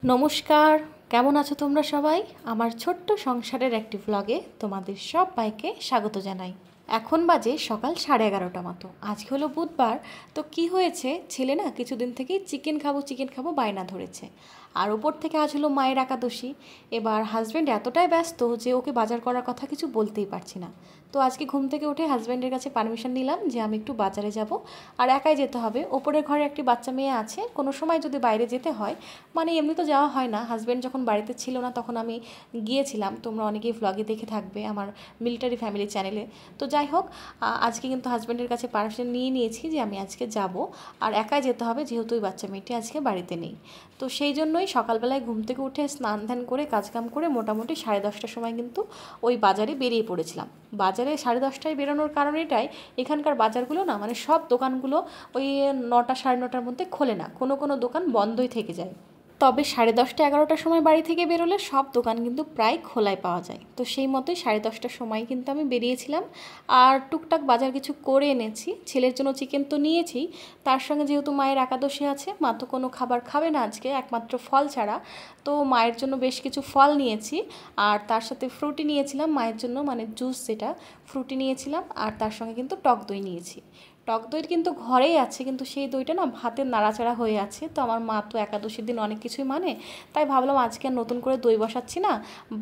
নমস্কার, কেমন আছো তোমরা সবাই? আমার ছোট্ট সংসারের একটি ব্লগে তোমাদের সবাইকে স্বাগত জানাই। এখন বাজে সকাল 11:30 মতো। আজকে হলো বুধবার। তো কি হয়েছে, ছেলে না কিছুদিন থেকেই চিকেন খাবো বায়না ধরেছে। আর ওপর থেকে আজ হলো মায়ের একাদশী। এবার হাজব্যান্ড এতটাই ব্যস্ত যে ওকে বাজার করার কথা কিছু বলতেই পারছি না। তো আজকে ঘুম থেকে উঠে হাজব্যান্ডের কাছে পারমিশন নিলাম যে আমি একটু বাজারে যাব, আর একাই যেতে হবে। ওপরের ঘরে একটি বাচ্চা মেয়ে আছে, কোনো সময় যদি বাইরে যেতে হয়, মানে এমনি তো যাওয়া হয় না, হাজব্যান্ড যখন বাড়িতে ছিল না তখন আমি গিয়েছিলাম, তোমরা অনেকেই ভ্লগে দেখে থাকবে আমার মিলিটারি ফ্যামিলি চ্যানেলে। তো যাই হোক, আজকে কিন্তু হাজব্যান্ডের কাছে পারমিশন নিয়ে নিয়েছি যে আমি আজকে যাব, আর একাই যেতে হবে যেহেতু ওই বাচ্চা মেয়েটি আজকে বাড়িতে নেই। তো সেই জন্যই সকালবেলায় ঘুম থেকে উঠে স্নান ধ্যান করে কাজকাম করে মোটামুটি 10:30টার সময় কিন্তু ওই বাজারে বেরিয়ে পড়েছিলাম। বাজারে 10:30টায় বেরোনোর কারণ এটাই, এখানকার বাজারগুলো না মানে সব দোকানগুলো ওই 9টা 9:30টার মধ্যে খোলে না, কোনো কোনো দোকান বন্ধই থেকে যায়। তবে 10:30 11টার সময় বাড়ি থেকে বেরোলে সব দোকান কিন্তু প্রায় খোলাই পাওয়া যায়। তো সেই মতোই 10:30টার সময় কিন্তু আমি বেরিয়েছিলাম, আর টুকটাক বাজার কিছু করে এনেছি। ছেলের জন্য চিকেন তো নিয়েছি, তার সঙ্গে যেহেতু মায়ের একাদশী আছে, মা তো কোনো খাবার খাবে না আজকে একমাত্র ফল ছাড়া। তো মায়ের জন্য বেশ কিছু ফল নিয়েছি, আর তার সাথে ফ্রুটি নিয়েছিলাম মায়ের জন্য, মানে জুস যেটা, ফ্রুটি নিয়েছিলাম, আর তার সঙ্গে কিন্তু টক দই নিয়েছি। টক দই কিন্তু ঘরেই আছে, কিন্তু সেই দইটা না ভাতের নাড়াচাড়া হয়ে আছে। তো আমার মা তো একাদশীর দিন অনেক কিছুই মানে, তাই ভাবলাম আজকে আর নতুন করে দই বসাচ্ছি না,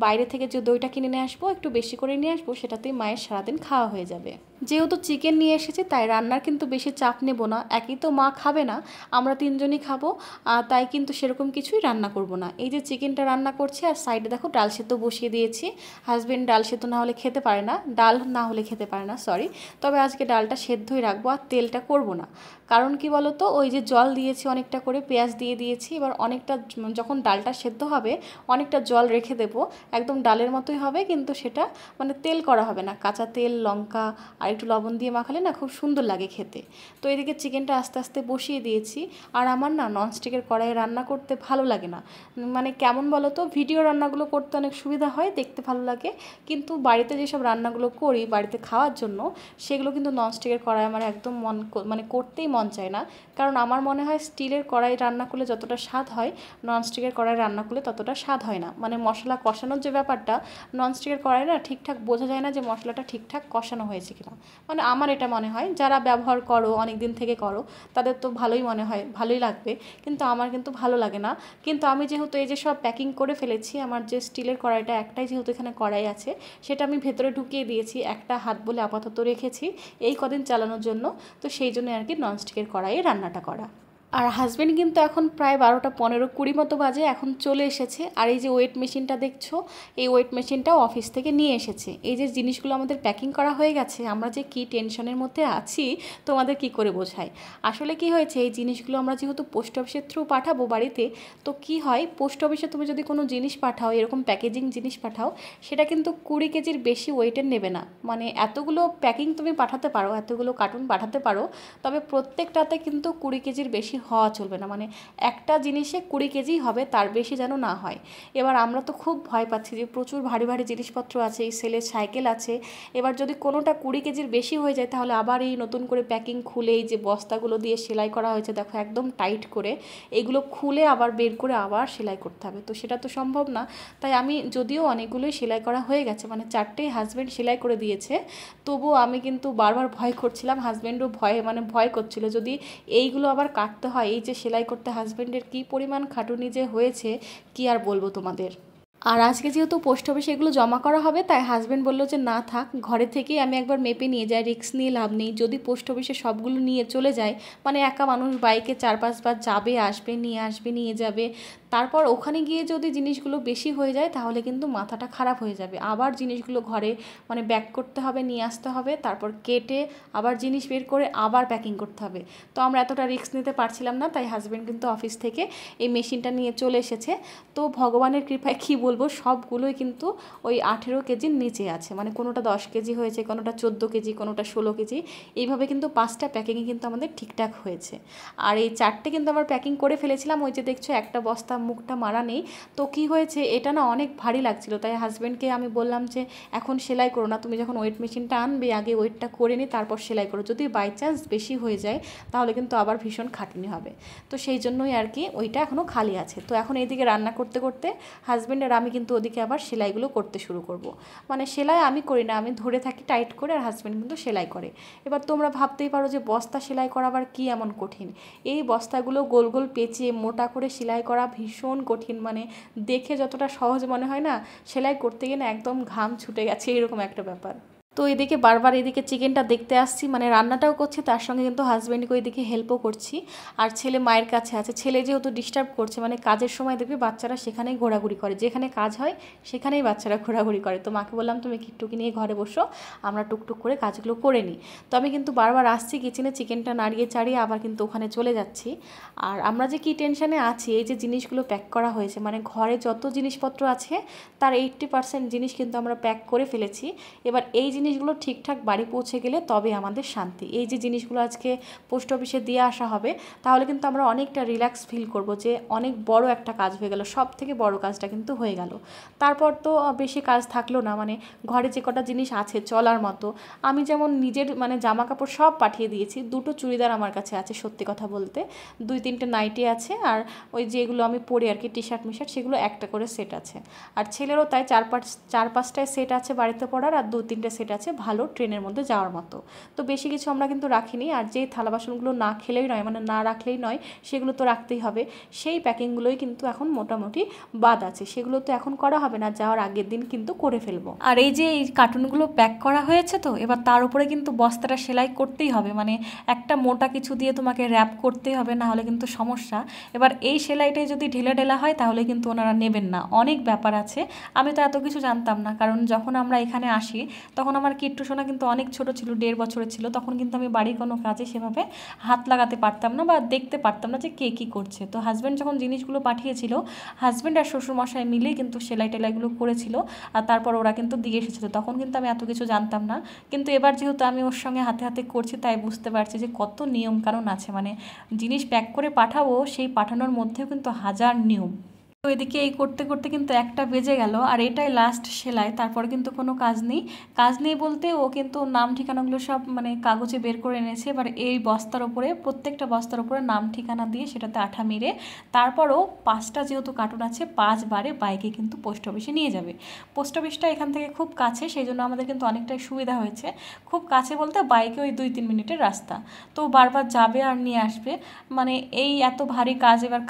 বাইরে থেকে যে দইটা কিনে নিয়ে আসবো একটু বেশি করে নিয়ে আসবো, সেটাতেই মায়ের সারাদিন খাওয়া হয়ে যাবে। যেহেতু চিকেন নিয়ে এসেছি তাই রান্নার কিন্তু বেশি চাপ নেব না, একই তো মা খাবে না, আমরা তিনজনই খাবো, তাই কিন্তু সেরকম কিছুই রান্না করব না। এই যে চিকেনটা রান্না করছি, আর সাইডে দেখো ডাল সেদ্ধ বসিয়ে দিয়েছি। হাজবেন্ড ডাল সেদ্ধ না হলে খেতে পারে না, ডাল না হলে খেতে পারে না, সরি। তবে আজকে ডালটা সেদ্ধই রাখবো, আর তেলটা করব না। কারণ কি বলো তো, ওই যে জল দিয়েছি অনেকটা করে, পেঁয়াজ দিয়ে দিয়েছি, এবার অনেকটা যখন ডালটা সেদ্ধ হবে অনেকটা জল রেখে দেবো, একদম ডালের মতোই হবে, কিন্তু সেটা মানে তেল করা হবে না, কাঁচা তেল লঙ্কা আর একটু লবণ দিয়ে মাখালে না খুব সুন্দর লাগে খেতে। তো এদিকে চিকেনটা আস্তে আস্তে বসিয়ে দিয়েছি। আর আমার না ননস্টিকের কড়াইয়ে রান্না করতে ভালো লাগে না, মানে কেমন বলো তো, ভিডিও রান্নাগুলো করতে অনেক সুবিধা হয়, দেখতে ভালো লাগে, কিন্তু বাড়িতে যেসব রান্নাগুলো করি বাড়িতে খাওয়ার জন্য, সেগুলো কিন্তু ননস্টিকের কড়াই আমার একদম মানে করতেই মন চায় না। কারণ আমার মনে হয় স্টিলের কড়াই রান্না করলে যতটা স্বাদ হয়, ননস্টিকের কড়াই রান্না করলে ততটা স্বাদ হয় না। মানে মশলা কষানোর যে ব্যাপারটা, ননস্টিকের কড়াই না ঠিকঠাক বোঝা যায় না যে মশলাটা ঠিকঠাক কষানো হয়েছে কিনা। মানে আমার এটা মনে হয়, যারা ব্যবহার করো অনেক দিন থেকে করো তাদের তো ভালোই মনে হয়, ভালোই লাগবে, কিন্তু আমার কিন্তু ভালো লাগে না। কিন্তু আমি যেহেতু এই যে সব প্যাকিং করে ফেলেছি, আমার যে স্টিলের কড়াইটা একটাই যেহেতু এখানে কড়াই আছে, সেটা আমি ভেতরে ঢুকিয়ে দিয়েছি, একটা হাত বলে আপাতত রেখেছি এই কদিন চালানোর জন্য। তো সেই জন্য আর কি ননস্টিকের কড়াইয়ে রান্নাটা করা। আর হাজব্যান্ড কিন্তু এখন প্রায় 12টা 15-20 মতো বাজে, এখন চলে এসেছে। আর এই যে ওয়েট মেশিনটা দেখছো, এই ওয়েট মেশিনটাও অফিস থেকে নিয়ে এসেছে। এই যে জিনিসগুলো আমাদের প্যাকিং করা হয়ে গেছে, আমরা যে কী টেনশনের মধ্যে আছি তোমাদের কি করে বোঝাই। আসলে কি হয়েছে, এই জিনিসগুলো আমরা যেহেতু পোস্ট অফিসের থ্রু পাঠাবো বাড়িতে, তো কি হয়, পোস্ট অফিসে তুমি যদি কোনো জিনিস পাঠাও, এরকম প্যাকেজিং জিনিস পাঠাও, সেটা কিন্তু 20 কেজির বেশি ওয়েটের নেবে না। মানে এতগুলো প্যাকিং তুমি পাঠাতে পারো, এতগুলো কার্টুন পাঠাতে পারো, তবে প্রত্যেকটাতে কিন্তু 20 কেজির বেশি হওয়া চলবে না। মানে একটা জিনিসে 20 কেজি হবে, তার বেশি যেন না হয়। এবার আমরা তো খুব ভয় পাচ্ছি যে প্রচুর ভারী ভারী জিনিসপত্র আছে, এই সেলের সাইকেল আছে, এবার যদি কোনোটা 20 কেজির বেশি হয়ে যায় তাহলে আবার এই নতুন করে প্যাকিং খুলে, এই যে বস্তাগুলো দিয়ে সেলাই করা হয়েছে দেখো একদম টাইট করে, এগুলো খুলে আবার বের করে আবার সেলাই করতে হবে, তো সেটা তো সম্ভব না। তাই আমি, যদিও অনেকগুলোই সেলাই করা হয়ে গেছে, মানে 4টেই হাজব্যান্ড সেলাই করে দিয়েছে, তবুও আমি কিন্তু বারবার ভয় করছিলাম, হাজব্যান্ডও ভয় করছিল যদি এইগুলো আবার কাটতে হয়। এই যে সেলাই করতে হাজব্যান্ডের কী পরিমাণ খাটুনি যে হয়েছে, কি আর বলবো তোমাদের। আর আজকে যেহেতু পোস্ট অফিসে এগুলো জমা করা হবে, তাই হাজব্যান্ড বললো যে না থাক, ঘরে থেকেই আমি একবার মেপে নিয়ে যাই, রিস্ক নিয়ে লাভ নেই। যদি পোস্ট অফিসে সবগুলো নিয়ে চলে যায়, মানে একা মানুষ বাইকে 4-5 বার যাবে আসবে নিয়ে যাবে, তারপর ওখানে গিয়ে যদি জিনিসগুলো বেশি হয়ে যায় তাহলে কিন্তু মাথাটা খারাপ হয়ে যাবে। আবার জিনিসগুলো ঘরে মানে ব্যাক করতে হবে, নিয়ে আসতে হবে, তারপর কেটে আবার জিনিস বের করে আবার প্যাকিং করতে হবে। তো আমরা এতটা রিস্ক নিতে পারছিলাম না, তাই হাজব্যান্ড কিন্তু অফিস থেকে এই মেশিনটা নিয়ে চলে এসেছে। তো ভগবানের কৃপায় কী বলবো, বলবো সবগুলোই কিন্তু ওই 18 কেজির নিচে আছে, মানে কোনোটা 10 কেজি হয়েছে, কোনোটা 14 কেজি, কোনোটা 16 কেজি, এইভাবে কিন্তু 5টা প্যাকিংয়ে কিন্তু আমাদের ঠিকঠাক হয়েছে। আর এই 4টে কিন্তু আমরা প্যাকিং করে ফেলেছিলাম। ওই যে দেখছো একটা বস্তা মুখটা মারা নেই। তো কি হয়েছে, এটা না অনেক ভারী লাগছিল, তাই হাজব্যান্ডকে আমি বললাম যে এখন সেলাই করো না, তুমি যখন ওয়েট মেশিনটা আনবে আগে ওয়েটটা করে নিই তারপর সেলাই করো, যদি বাই চান্স বেশি হয়ে যায় তাহলে কিন্তু আবার ভীষণ খাটনি হবে। তো সেই জন্যই আর কি ওইটা এখনও খালি আছে। তো এখন এইদিকে রান্না করতে করতে হাজব্যান্ড আর আমি কিন্তু ওদিকে আবার সেলাইগুলো করতে শুরু করব। মানে সেলাই আমি করি না, আমি ধরে থাকি টাইট করে, আর হাজব্যান্ড কিন্তু সেলাই করে। এবার তোমরা ভাবতেই পারো যে বস্তা সেলাই করা আবার কী এমন কঠিন। এই বস্তাগুলো গোল গোল পেঁচিয়ে মোটা করে সেলাই করা ভীষণ কঠিন, মানে দেখে যতটা সহজ মনে হয় না, সেলাই করতে গিয়ে না একদম ঘাম ছুটে গেছে, এরকম একটা ব্যাপার। তো এদিকে বারবার এদিকে চিকেনটা দেখতে আসছি, মানে রান্নাটাও করছি, তার সঙ্গে কিন্তু হাজব্যান্ডকে ওইদিকে হেল্পও করছি। আর ছেলে মায়ের কাছে আছে, ছেলে যেহেতু ডিস্টার্ব করছে, মানে কাজের সময় দেখবে বাচ্চারা সেখানেই ঘোরাঘুরি করে, যেখানে কাজ হয় সেখানেই বাচ্চারা ঘোরাঘুরি করে। তো মাকে বললাম তুমি কিট্টুকে নিয়ে ঘরে বসো, আমরা টুকটুক করে কাজগুলো করে নিই। তো আমি কিন্তু বারবার আসছি কিচেনে, চিকেনটা নাড়িয়ে চাড়িয়ে আবার কিন্তু ওখানে চলে যাচ্ছি। আর আমরা যে কী টেনশানে আছি, এই যে জিনিসগুলো প্যাক করা হয়েছে, মানে ঘরে যত জিনিসপত্র আছে তার 80% জিনিস কিন্তু আমরা প্যাক করে ফেলেছি। এবার এই জিনিসগুলো ঠিকঠাক বাড়ি পৌঁছে গেলে তবে আমাদের শান্তি। এই যে জিনিসগুলো আজকে পোস্ট অফিসে দিয়ে আসা হবে, তাহলে কিন্তু আমরা অনেকটা রিল্যাক্স ফিল করব যে অনেক বড় একটা কাজ হয়ে গেল, সব থেকে বড় কাজটা কিন্তু হয়ে গেল। তারপর তো বেশি কাজ থাকলো না, মানে ঘরে যে কটা জিনিস আছে চলার মতো, আমি যেমন নিজের মানে জামা কাপড় সব পাঠিয়ে দিয়েছি, 2টো চুড়িদার আমার কাছে আছে সত্যি কথা বলতে, 2-3টে নাইটি আছে, আর ওই যেগুলো আমি পরি আর কি টি শার্ট মিশার্ট, সেগুলো একটা করে সেট আছে। আর ছেলেরও তাই 4-5টায় সেট আছে বাড়িতে পড়ার, আর 2-3টে সেট আছে ভালো ট্রেনের মধ্যে যাওয়ার মতো। তো বেশি কিছু আমরা কিন্তু রাখিনি। আর যে থালা বাসনগুলো না খেলেই নয়, মানে না রাখলেই নয়, সেগুলো তো রাখতেই হবে, সেই প্যাকিংগুলোই কিন্তু এখন মোটামুটি বাদ আছে, সেগুলো তো এখন করা হবে না, যাওয়ার আগের দিন কিন্তু করে ফেলবো। আর এই যে এই কার্টুনগুলো প্যাক করা হয়েছে, তো এবার তার উপরে কিন্তু বস্তাটা সেলাই করতেই হবে, মানে একটা মোটা কিছু দিয়ে তোমাকে র্যাপ করতেই হবে, না হলে কিন্তু সমস্যা। এবার এই সেলাইটাই যদি ঢিলে ঢেলা হয় তাহলে কিন্তু ওনারা নেবেন না, অনেক ব্যাপার আছে। আমি তো এত কিছু জানতাম না, কারণ যখন আমরা এখানে আসি তখন আমার কিট্টু সোনা কিন্তু অনেক ছোট ছিল, 1.5 বছরের ছিল, তখন কিন্তু আমি বাড়ির কোনো কাজে সেভাবে হাত লাগাতে পারতাম না বা দেখতে পারতাম না যে কে কী করছে। তো হাজব্যান্ড যখন জিনিসগুলো পাঠিয়েছিল, হাজব্যান্ড আর শ্বশুরমশাই মিলেই কিন্তু সেলাই টেলাইগুলো করেছিল, আর তারপর ওরা কিন্তু দিয়ে এসেছিলো, তখন কিন্তু আমি এত কিছু জানতাম না। কিন্তু এবার যেহেতু আমি ওর সঙ্গে হাতে হাতে করছি, তাই বুঝতে পারছি যে কত নিয়মকানুন আছে, মানে জিনিস প্যাক করে পাঠাবো, সেই পাঠানোর মধ্যেও কিন্তু হাজার নিয়ম। তো এদিকে এই করতে করতে কিন্তু 1টা বেজে গেল, আর এটাই লাস্ট সেলাই, তারপরে কিন্তু কোনো কাজ নেই। কাজ নেই বলতে ও কিন্তু নাম ঠিকানাগুলো সব মানে কাগজে বের করে এনেছে। এবার এই বস্তার ওপরে, প্রত্যেকটা বস্তার ওপরে নাম ঠিকানা দিয়ে সেটাতে আঠা মেরে, তারপরও 5টা যেহেতু কার্টুন আছে 5 বারে বাইকে কিন্তু পোস্ট অফিসে নিয়ে যাবে। পোস্ট অফিসটা এখান থেকে খুব কাছে, সেই জন্য আমাদের কিন্তু অনেকটাই সুবিধা হয়েছে। খুব কাছে বলতে বাইকে ওই 2-3 মিনিটের রাস্তা। তো বারবার যাবে আর নিয়ে আসবে, মানে এই এত ভারী কাজ এবার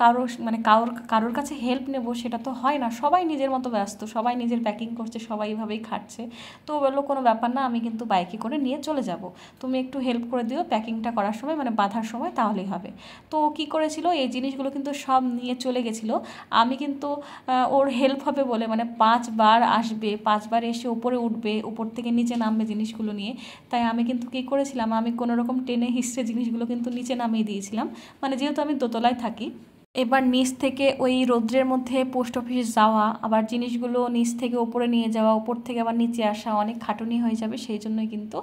কারোর কাছে হেল্প নেব সেটা তো হয় না, সবাই নিজের মতো ব্যস্ত, সবাই নিজের প্যাকিং করছে, সবাই এভাবেই খাটছে। তো বললো কোনো ব্যাপার না, আমি কিন্তু বাইকে করে নিয়ে চলে যাব, তুমি একটু হেল্প করে দিও প্যাকিংটা করার সময়, মানে বাঁধার সময়, তাহলেই হবে। তো কী করেছিল, এই জিনিসগুলো কিন্তু সব নিয়ে চলে গেছিলো। আমি কিন্তু ওর হেল্প হবে বলে, মানে 5 বার আসবে, 5 বার এসে উপরে উঠবে, উপর থেকে নিচে নামবে জিনিসগুলো নিয়ে, তাই আমি কিন্তু কী করেছিলাম, আমি কোনোরকম টেনে হিস্ট্রে জিনিসগুলো কিন্তু নিচে নামিয়ে দিয়েছিলাম, মানে যেহেতু আমি দোতলায় থাকি। এবার নিচ থেকে ওই রৌদ্রের মধ্যে পোস্ট অফিস যাওয়া, আবার জিনিসগুলো নিচ থেকে ওপরে নিয়ে যাওয়া, ওপর থেকে আবার নিচে আসা, অনেক খাটুনি হয়ে যাবে, সেই জন্যই কিন্তু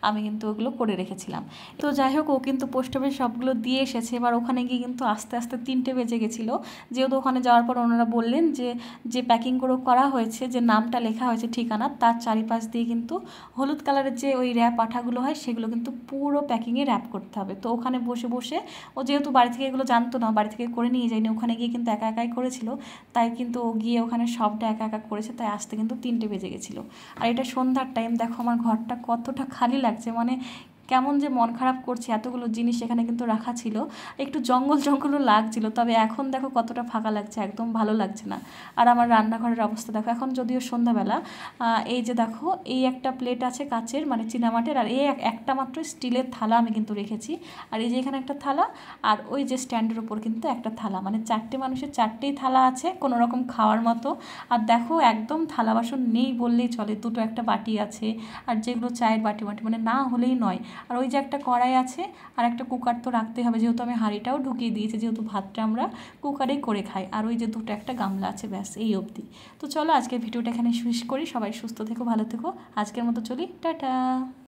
আমি কিন্তু ওগুলো করে রেখেছিলাম। তো যাই হোক, ও কিন্তু পোস্ট অফিস সবগুলো দিয়ে এসেছে। এবার ওখানে গিয়ে কিন্তু আস্তে আস্তে 3টে বেজে গেছিলো, যেহেতু ওখানে যাওয়ার পর ওনারা বললেন যে যে প্যাকিংগুলো করা হয়েছে, যে নামটা লেখা হয়েছে ঠিকানা, তার চারিপাশ দিয়ে কিন্তু হলুদ কালারের যে ওই র্যাপ আঠাগুলো হয়, সেগুলো কিন্তু পুরো প্যাকিংয়ে র্যাপ করতে হবে। তো ওখানে বসে বসে, ও যেহেতু বাড়ি থেকে এগুলো জানতো না, বাড়ি থেকে করে নিয়ে যায়নি, ওখানে গিয়ে কিন্তু একা একাই করেছিল, তাই কিন্তু ও গিয়ে ওখানে সবটা একা একা করেছে, তাই আসতে কিন্তু 3টে বেজে গেছিলো। আর এটা সন্ধ্যার টাইম, দেখো আমার ঘরটা কতটা খালি লাগছে, মানে কেমন যে মন খারাপ করছে, এতগুলো জিনিস এখানে কিন্তু রাখা ছিল, একটু জঙ্গল জঙ্গলও লাগছিল, তবে এখন দেখো কতটা ফাঁকা লাগছে, একদম ভালো লাগছে না। আর আমার রান্নাঘরের অবস্থা দেখো, এখন যদিও সন্ধ্যাবেলা, এই যে দেখো এই একটা প্লেট আছে কাচের, মানে চীনামাটির, আর এই একটা মাত্র স্টিলের থালা আমি কিন্তু রেখেছি, আর এই যে এখানে একটা থালা, আর ওই যে স্ট্যান্ডের উপর কিন্তু একটা থালা, মানে 4টে মানুষের 4টেই থালা আছে কোনো রকম খাওয়ার মতো। আর দেখো একদম থালা বাসন নেই বললেই চলে, 2টো একটা বাটি আছে, আর যেগুলো চায়ের বাটি মানে না হলেই নয়। আর ওই যে একটা কড়াই আছে আর একটা কুকার তো রাখতে হবে, যেহেতু আমি হাঁড়িটাও ঢুকিয়ে দিয়েছি, যেহেতু ভাতটা আমরা কুকারেই করে খাই। আর ওই যে দুটো একটা গামলা আছে, ব্যাস এই অবধি। তো চলো আজকের ভিডিওটা এখানে শেষ করি। সবাই সুস্থ থেকো, ভালো থেকো। আজকের মতো চলি, টাটা।